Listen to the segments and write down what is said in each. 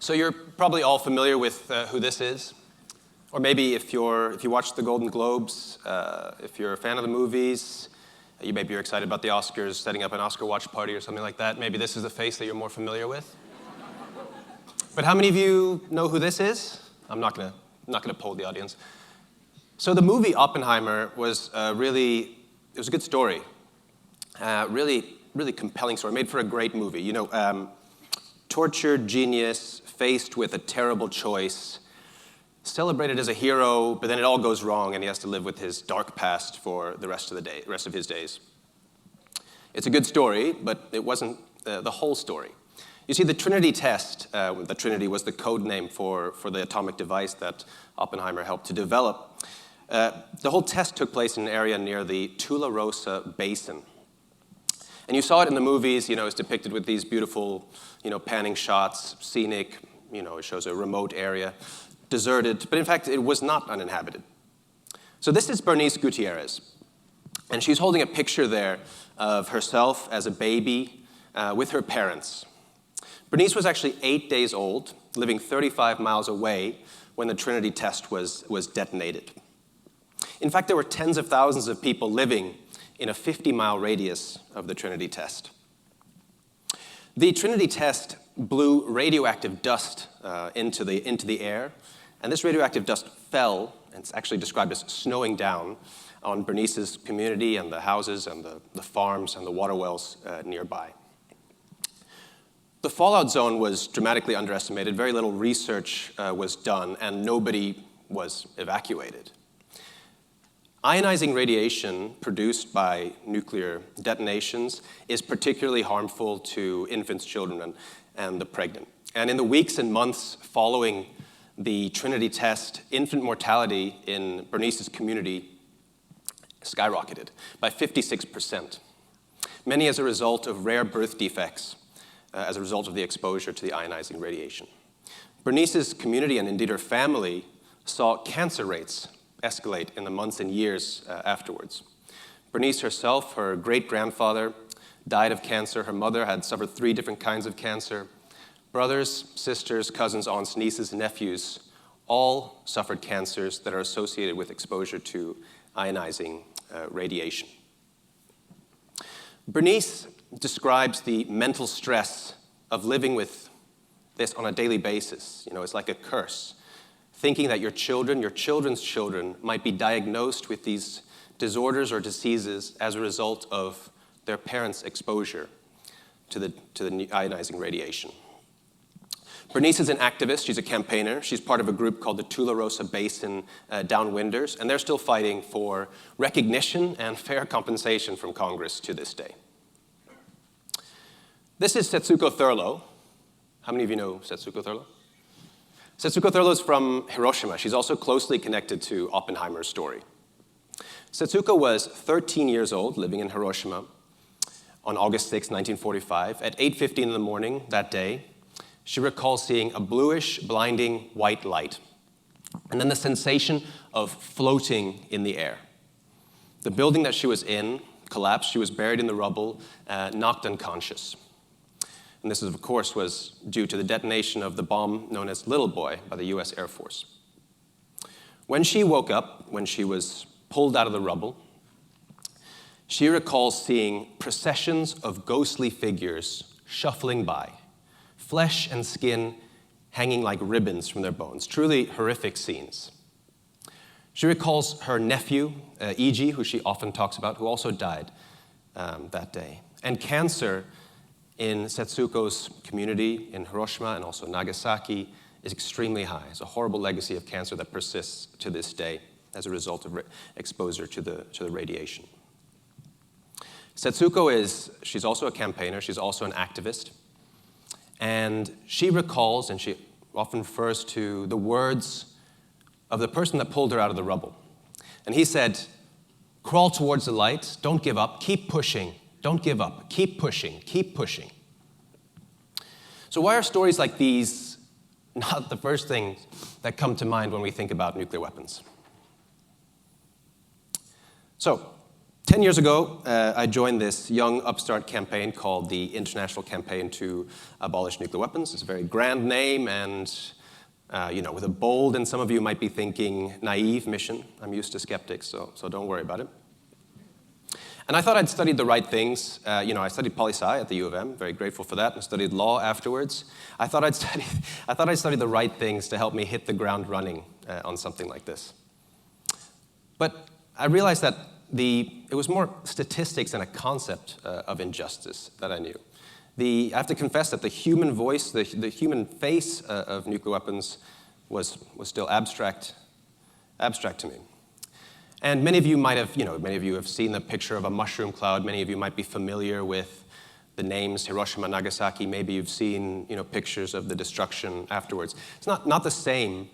So you're probably all familiar with who this is. Or maybe if you watch the Golden Globes, if you're a fan of the movies, maybe you're excited about the Oscars, setting up an Oscar watch party or something like that. Maybe this is a face that you're more familiar with. But how many of you know who this is? I'm not gonna poll the audience. So the movie Oppenheimer was it was a good story. Really compelling story, made for a great movie. You know, tortured genius faced with a terrible choice, celebrated as a hero, but then it all goes wrong and he has to live with his dark past for the rest of his days. It's a good story, but it wasn't the whole story. You see, the Trinity test, the Trinity was the code name for the atomic device that Oppenheimer helped to develop. The whole test took place in an area near the Tularosa Basin. And you saw it in the movies, you know, it's depicted with these beautiful, you know, panning shots, scenic, you know, it shows a remote area, deserted, but in fact, it was not uninhabited. So this is Bernice Gutierrez, and she's holding a picture there of herself as a baby with her parents. Bernice was actually 8 days old, living 35 miles away when the Trinity test was detonated. In fact, there were tens of thousands of people living in a 50-mile radius of the Trinity test. The Trinity test blew radioactive dust into the air, and this radioactive dust fell, and it's actually described as snowing down on Bernice's community and the houses and the farms and the water wells nearby. The fallout zone was dramatically underestimated. Very little research was done, and nobody was evacuated. Ionizing radiation produced by nuclear detonations is particularly harmful to infants, children, and the pregnant. And in the weeks and months following the Trinity test, infant mortality in Bernice's community skyrocketed by 56%, many as a result of rare birth defects as a result of the exposure to the ionizing radiation. Bernice's community, and indeed her family, saw cancer rates escalate in the months and years afterwards. Bernice herself, her great-grandfather, died of cancer. Her mother had suffered 3 different kinds of cancer. Brothers, sisters, cousins, aunts, nieces, nephews all suffered cancers that are associated with exposure to ionizing radiation. Bernice describes the mental stress of living with this on a daily basis. You know, it's like a curse. Thinking that your children, your children's children, might be diagnosed with these disorders or diseases as a result of their parents' exposure to the ionizing radiation. Bernice is an activist. She's a campaigner. She's part of a group called the Tularosa Basin Downwinders, and they're still fighting for recognition and fair compensation from Congress to this day. This is Setsuko Thurlow. How many of you know Setsuko Thurlow? Setsuko Thurlow is from Hiroshima. She's also closely connected to Oppenheimer's story. Setsuko was 13 years old, living in Hiroshima on August 6, 1945. At 8:15 in the morning that day, she recalls seeing a bluish, blinding white light, and then the sensation of floating in the air. The building that she was in collapsed. She was buried in the rubble, knocked unconscious. And this, of course, was due to the detonation of the bomb known as Little Boy by the US Air Force. When she woke up, when she was pulled out of the rubble, she recalls seeing processions of ghostly figures shuffling by, flesh and skin hanging like ribbons from their bones, truly horrific scenes. She recalls her nephew, Iji, who she often talks about, who also died that day, and cancer in Setsuko's community in Hiroshima and also Nagasaki is extremely high. It's a horrible legacy of cancer that persists to this day as a result of exposure to the radiation. Setsuko she's also a campaigner, she's also an activist, and she recalls, and she often refers to the words of the person that pulled her out of the rubble. And he said, "Crawl towards the light, don't give up, keep pushing. Don't give up. Keep pushing. Keep pushing." So why are stories like these not the first things that come to mind when we think about nuclear weapons? So 10 years ago, I joined this young upstart campaign called the International Campaign to Abolish Nuclear Weapons. It's a very grand name and, with a bold, and some of you might be thinking, naive mission. I'm used to skeptics, so don't worry about it. And I thought I'd studied the right things. I studied poli-sci at the U of M, very grateful for that, and studied law afterwards. I thought I'd studied the right things to help me hit the ground running on something like this. But I realized that it was more statistics and a concept of injustice that I knew. I have to confess that the human voice, the human face of nuclear weapons was still abstract to me. And many of you have seen the picture of a mushroom cloud. Many of you might be familiar with the names Hiroshima, Nagasaki. Maybe you've seen, pictures of the destruction afterwards. It's not the same,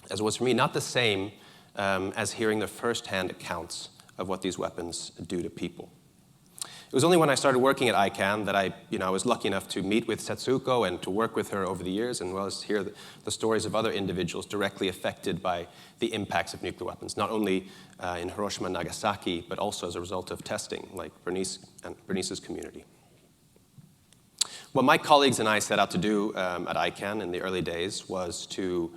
as it was for me, not the same as hearing the first-hand accounts of what these weapons do to people. It was only when I started working at ICANN that I was lucky enough to meet with Setsuko and to work with her over the years, and well as hear the stories of other individuals directly affected by the impacts of nuclear weapons, not only in Hiroshima and Nagasaki, but also as a result of testing, like Bernice and Bernice's community. What my colleagues and I set out to do at ICANN in the early days was to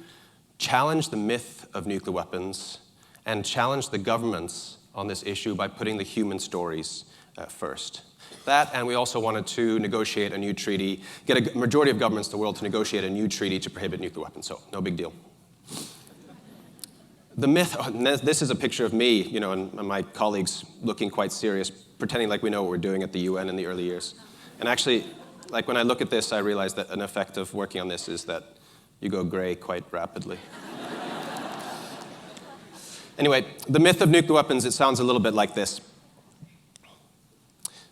challenge the myth of nuclear weapons and challenge the governments on this issue by putting the human stories first. That, and we also wanted to negotiate a new treaty, get a majority of governments in the world to negotiate a new treaty to prohibit nuclear weapons, so no big deal. The myth, this is a picture of me, and my colleagues looking quite serious, pretending like we know what we're doing at the UN in the early years. And actually, like when I look at this, I realize that an effect of working on this is that you go gray quite rapidly. Anyway, the myth of nuclear weapons, it sounds a little bit like this.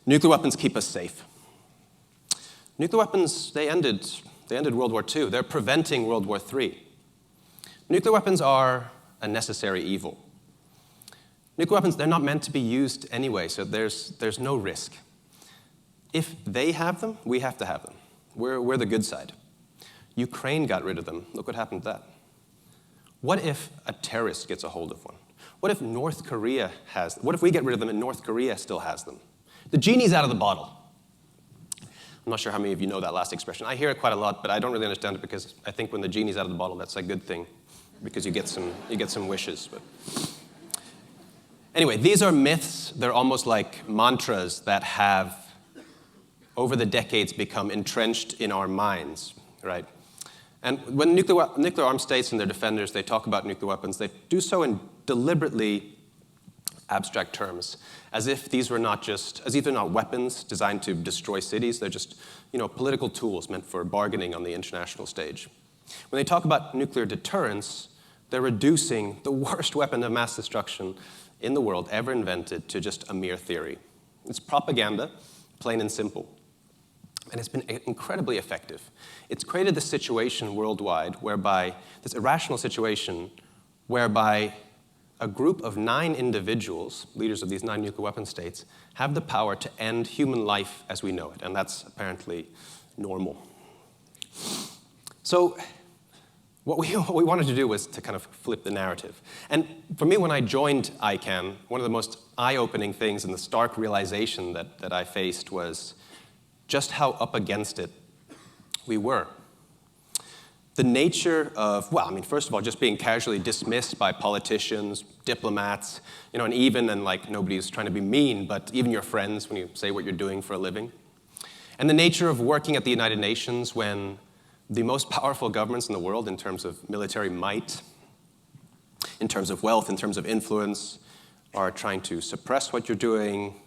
Nuclear weapons keep us safe. Nuclear weapons, they ended World War II. They're preventing World War III. Nuclear weapons are a necessary evil. Nuclear weapons, they're not meant to be used anyway, so there's no risk. If they have them, we have to have them. We're the good side. Ukraine got rid of them. Look what happened to that. What if a terrorist gets a hold of one? What if North Korea has them? What if we get rid of them and North Korea still has them? The genie's out of the bottle. I'm not sure how many of you know that last expression. I hear it quite a lot, but I don't really understand it because I think when the genie's out of the bottle, that's a good thing because you get some wishes. But anyway, these are myths. They're almost like mantras that have, over the decades, become entrenched in our minds, right? And when nuclear armed states and their defenders, they talk about nuclear weapons, they do so in deliberately abstract terms, as if these are not weapons designed to destroy cities, they're just, political tools meant for bargaining on the international stage. When they talk about nuclear deterrence, they're reducing the worst weapon of mass destruction in the world ever invented to just a mere theory. It's propaganda, plain and simple. And it's been incredibly effective. It's created this situation worldwide this irrational situation whereby a group of 9 individuals, leaders of these 9 nuclear weapon states, have the power to end human life as we know it, and that's apparently normal. So what we wanted to do was to kind of flip the narrative. And for me, when I joined ICANN, one of the most eye-opening things and the stark realization that I faced was just how up against it we were. The nature of, first of all, just being casually dismissed by politicians, diplomats, and nobody's trying to be mean, but even your friends when you say what you're doing for a living. And the nature of working at the United Nations when the most powerful governments in the world in terms of military might, in terms of wealth, in terms of influence, are trying to suppress what you're doing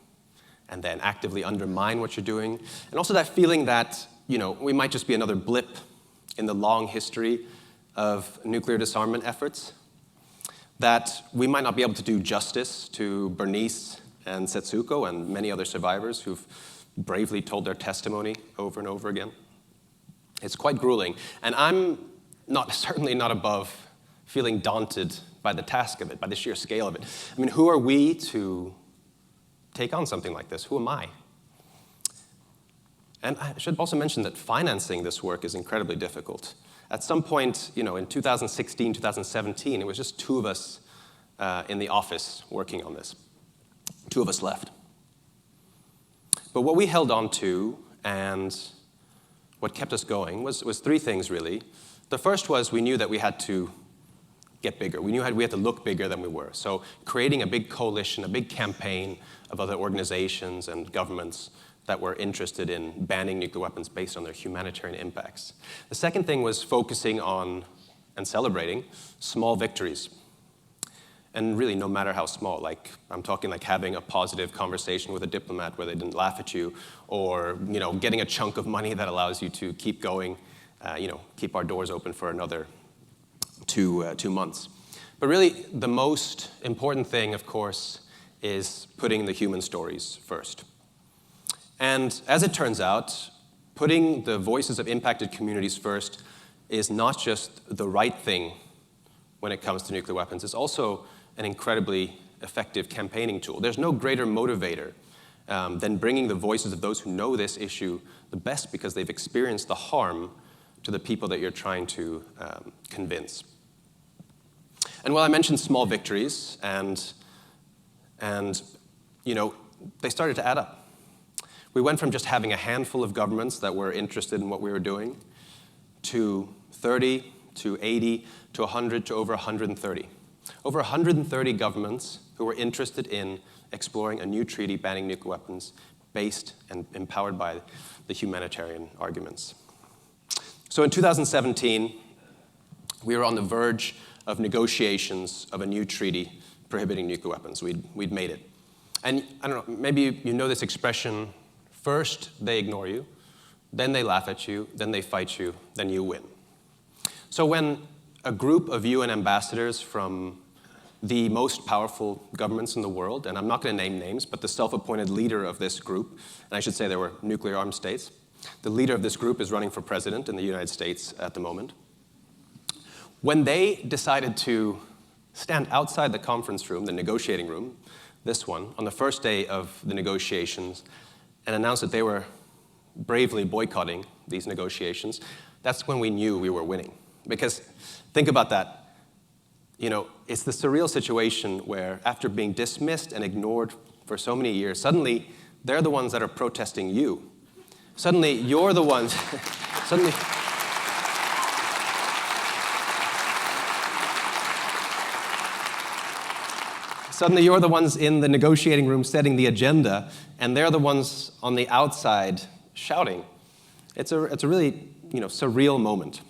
and then actively undermine what you're doing. And also that feeling that, we might just be another blip in the long history of nuclear disarmament efforts, that we might not be able to do justice to Bernice and Setsuko and many other survivors who've bravely told their testimony over and over again. It's quite grueling, and I'm certainly not above feeling daunted by the task of it, by the sheer scale of it. Who are we to take on something like this? Who am I? And I should also mention that financing this work is incredibly difficult. At some point, in 2016, 2017, it was just 2 of us in the office working on this. Two of us left. But what we held on to and what kept us going was three things, really. The first was we knew that we had to get bigger. We knew we had to look bigger than we were. So creating a big coalition, a big campaign of other organizations and governments that were interested in banning nuclear weapons based on their humanitarian impacts. The second thing was focusing on and celebrating small victories. And really, no matter how small, like I'm talking like having a positive conversation with a diplomat where they didn't laugh at you, or getting a chunk of money that allows you to keep going, keep our doors open for another 2 months. But really, the most important thing, of course, is putting the human stories first. And as it turns out, putting the voices of impacted communities first is not just the right thing when it comes to nuclear weapons. It's also an incredibly effective campaigning tool. There's no greater motivator than bringing the voices of those who know this issue the best because they've experienced the harm to the people that you're trying to convince. And while I mentioned small victories, and they started to add up. We went from just having a handful of governments that were interested in what we were doing to 30, to 80, to 100, to over 130. Over 130 governments who were interested in exploring a new treaty banning nuclear weapons based and empowered by the humanitarian arguments. So in 2017, we were on the verge of negotiations of a new treaty prohibiting nuclear weapons. We'd made it. And I don't know, maybe you know this expression, first they ignore you, then they laugh at you, then they fight you, then you win. So when a group of UN ambassadors from the most powerful governments in the world, and I'm not going to name names, but the self-appointed leader of this group, and I should say there were nuclear-armed states, the leader of this group is running for president in the United States at the moment. When they decided to stand outside the conference room, the negotiating room, this one, on the first day of the negotiations, and announced that they were bravely boycotting these negotiations, that's when we knew we were winning. Because think about that. It's the surreal situation where after being dismissed and ignored for so many years, suddenly they're the ones that are protesting you. Suddenly you're the ones, Suddenly you're the ones in the negotiating room setting the agenda, and they're the ones on the outside shouting. It's a really surreal moment.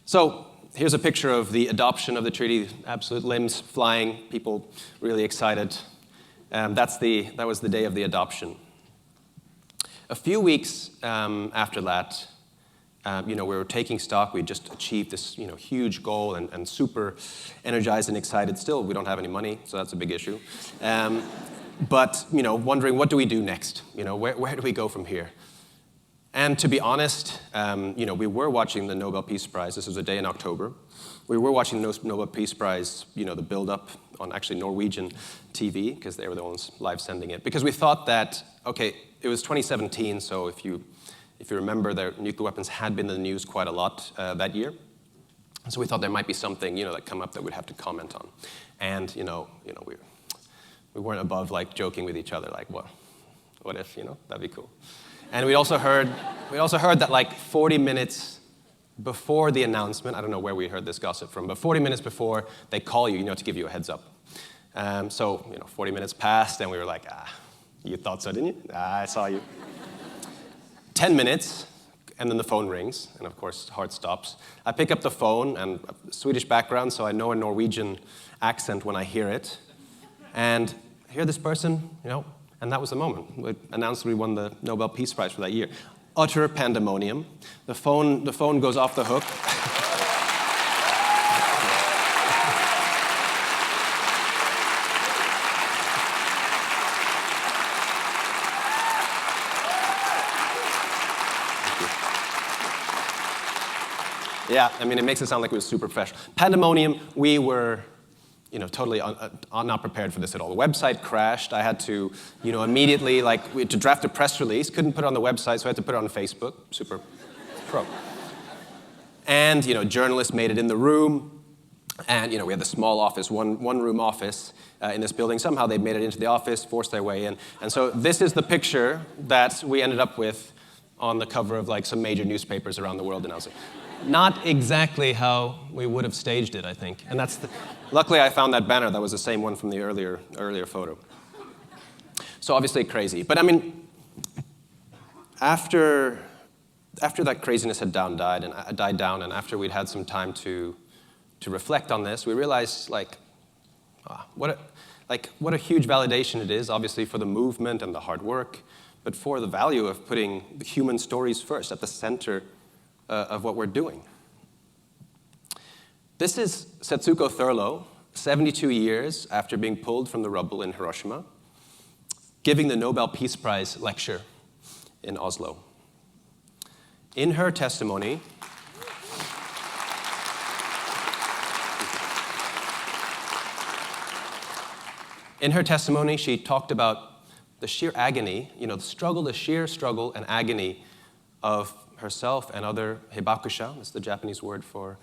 So here's a picture of the adoption of the treaty, absolute limbs flying, people really excited. That was the day of the adoption. A few weeks after that, we were taking stock. We just achieved this huge goal and super energized and excited. Still, we don't have any money, so that's a big issue. But wondering, what do we do next? Where do we go from here? And to be honest, we were watching the Nobel Peace Prize. This was a day in October. We were watching the Nobel Peace Prize, the build-up on actually Norwegian TV, because they were the ones live sending it. Because we thought that, okay, it was 2017, so if you remember, the nuclear weapons had been in the news quite a lot that year. So we thought there might be something, that come up that we'd have to comment on. And, we weren't above, joking with each other, what if, that'd be cool. And we also heard that 40 minutes before the announcement, I don't know where we heard this gossip from, but 40 minutes before, they call you, to give you a heads up. So 40 minutes passed, and we were like, you thought so, didn't you? I saw you. 10 minutes, and then the phone rings, and of course, heart stops. I pick up the phone, and Swedish background, so I know a Norwegian accent when I hear it. And I hear this person, and that was the moment. We announced we won the Nobel Peace Prize for that year. Utter pandemonium. The phone goes off the hook. Yeah, it makes it sound like it was super professional. Pandemonium, we were totally not prepared for this at all. The website crashed. I had to, immediately, we had to draft a press release. Couldn't put it on the website, so I had to put it on Facebook. Super pro. And, journalists made it in the room. And we had the small office, one-room office in this building. Somehow they made it into the office, forced their way in. And so this is the picture that we ended up with on the cover of like some major newspapers around the world announcing. Not exactly how we would have staged it, I think. And luckily I found that banner that was the same one from the earlier photo. So obviously crazy. But I mean, after that craziness had died down, and after we'd had some time to reflect on this, we realized what a huge validation it is, obviously for the movement and the hard work, but for the value of putting the human stories first at the center of what we're doing. This is Setsuko Thurlow, 72 years after being pulled from the rubble in Hiroshima, giving the Nobel Peace Prize lecture in Oslo. In her testimony, she talked about the sheer agony, the sheer struggle and agony of herself and other hibakusha, that's the Japanese word for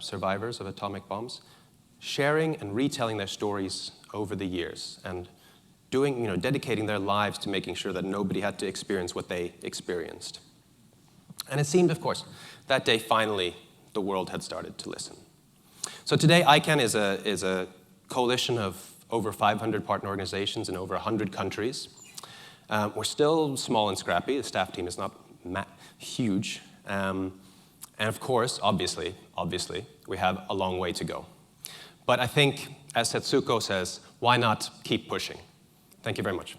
survivors of atomic bombs, sharing and retelling their stories over the years and dedicating their lives to making sure that nobody had to experience what they experienced. And it seemed, of course, that day finally the world had started to listen. So today ICANN is a coalition of over 500 partner organizations in over 100 countries. We're still small and scrappy. The staff team is not huge. And of course, obviously, we have a long way to go. But I think, as Setsuko says, why not keep pushing? Thank you very much.